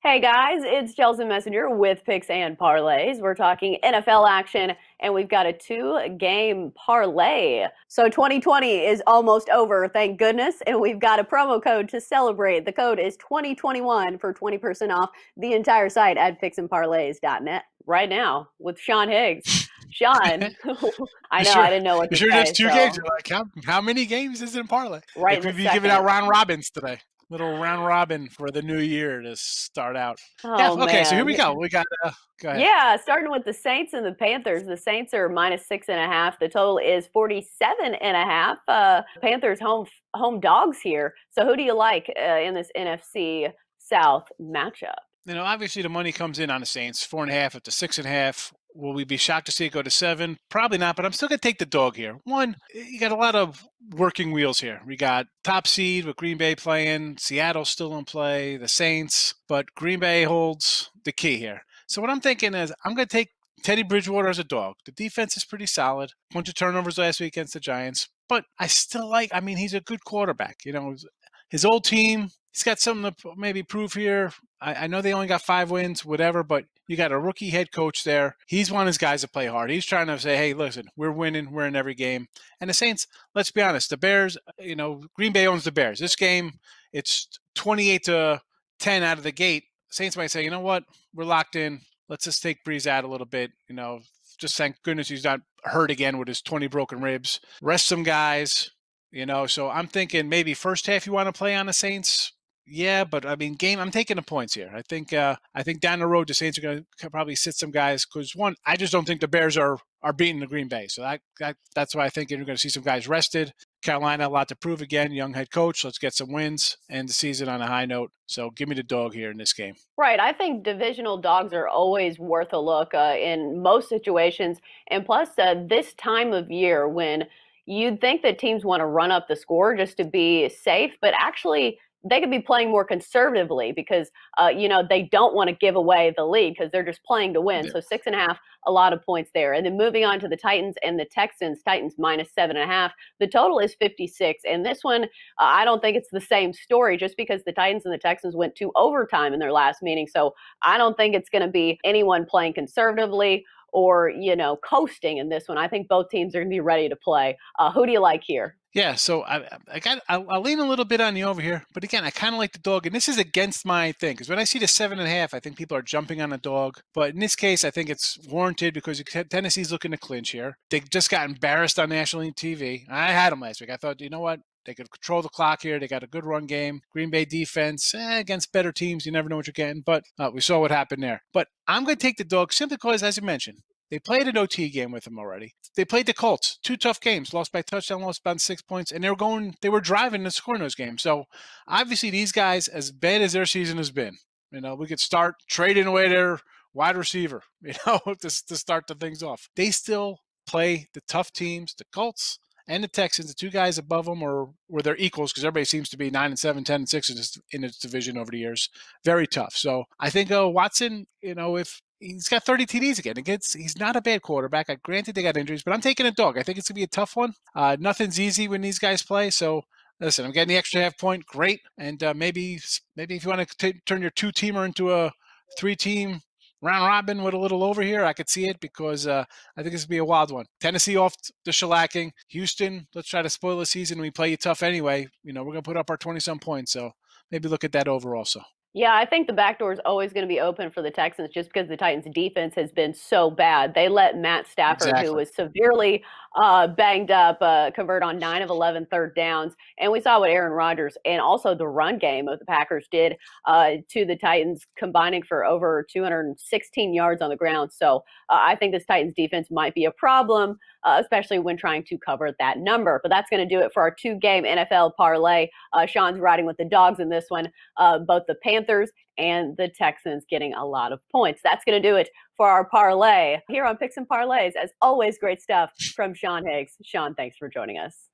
Hey guys, it's Chelsa Messenger with Picks and Parlays. We're talking NFL action, and we've got a two-game parlay. So 2020 is almost over, thank goodness, and we've got a promo code to celebrate. The code is 2021 for 20% off the entire site at picksandparlays.net right now with Sean Higgs. Sean, I You know sure? I didn't know what You to sure there's say, two games? so You're like, how many games is in parlay? right Like in the we'd be giving out second. round robins today. Little round robin for the new year to start out. Yeah. Oh Okay. So here we man. go. We got. Go ahead. Yeah, starting with the Saints and the Panthers. The Saints are -6.5. The total is 47.5. Panthers home dogs here. So who do you like in this NFC South matchup? Obviously the money comes in on the Saints, 4.5 up to 6.5. Will we be shocked to see it go to 7? Probably not, but I'm still gonna take the dog here. One, you got a lot of working wheels here. We got top seed with Green Bay playing, Seattle still in play, the Saints, but Green Bay holds the key here. So what I'm thinking is I'm gonna take Teddy Bridgewater as a dog. The defense is pretty solid. Bunch of turnovers last week against the Giants, but I still he's a good quarterback. His old team, he's got something to maybe prove here. I know they only got 5 wins, whatever, but you got a rookie head coach there. He's one of his guys to play hard. He's trying to say, hey, listen, we're winning. We're in every game. And the Saints, let's be honest, the Bears, Green Bay owns the Bears. This game, it's 28-10 out of the gate. Saints might say, you know what? We're locked in. Let's just take Breeze out a little bit. Just thank goodness he's not hurt again with his 20 broken ribs. Rest some guys. So I'm thinking maybe first half you want to play on the Saints. Yeah, but game, I'm taking the points here. I think down the road the Saints are going to probably sit some guys because one, I just don't think the Bears are beating the Green Bay. So that's why I think you're going to see some guys rested. Carolina, a lot to prove again. Young head coach. Let's get some wins and the season on a high note. So give me the dog here in this game. Right. I think divisional dogs are always worth a look in most situations. And plus, this time of year when you'd think that teams want to run up the score just to be safe, but actually they could be playing more conservatively because, they don't want to give away the lead because they're just playing to win. Yeah. So 6.5, a lot of points there. And then moving on to the Titans and the Texans, Titans -7.5. The total is 56. And this one, I don't think it's the same story just because the Titans and the Texans went to overtime in their last meeting. So I don't think it's going to be anyone playing conservatively or, coasting in this one. I think both teams are going to be ready to play. Who do you like here? Yeah, so I'll lean a little bit on the over here, but again, I kind of like the dog, and this is against my thing because when I see the 7.5, I think people are jumping on the dog, but in this case, I think it's warranted because Tennessee's looking to clinch here. They just got embarrassed on national TV. I had them last week. I thought, you know what? They could control the clock here. They got a good run game. Green Bay defense, against better teams, you never know what you're getting, but we saw what happened there. But I'm going to take the dog simply because, as you mentioned, they played an OT game with them already. They played the Colts. 2 tough games, lost by touchdown, lost by 6 points, and they were driving to score in those games. So obviously these guys, as bad as their season has been, we could start trading away their wide receiver, to start the things off. They still play the tough teams, the Colts and the Texans, the 2 guys above them were their equals because everybody seems to be 9-7, 10-6 in this division over the years. Very tough. So I think Watson, if he's got 30 TDs again. He's not a bad quarterback. Granted, they got injuries, but I'm taking a dog. I think it's going to be a tough one. Nothing's easy when these guys play. So, listen, I'm getting the extra half point. Great. And maybe if you want to turn your 2-teamer into a 3-team round robin with a little over here, I could see it because I think this would be a wild one. Tennessee off the shellacking. Houston, let's try to spoil the season. We play you tough anyway. We're going to put up our 20-some points. So maybe look at that over also. Yeah, I think the back door is always going to be open for the Texans just because the Titans' defense has been so bad. They let Matt Stafford, who Exactly. was severely banged up, convert on 9 of 11 third downs. And we saw what Aaron Rodgers and also the run game of the Packers did to the Titans, combining for over 216 yards on the ground. So I think this Titans defense might be a problem, especially when trying to cover that number. But that's going to do it for our 2-game NFL parlay. Sean's riding with the dogs in this one, both the Panthers and the Texans getting a lot of points. That's going to do it for our parlay here on Picks and Parlays. As always, great stuff from Sean Higgs. Sean, thanks for joining us.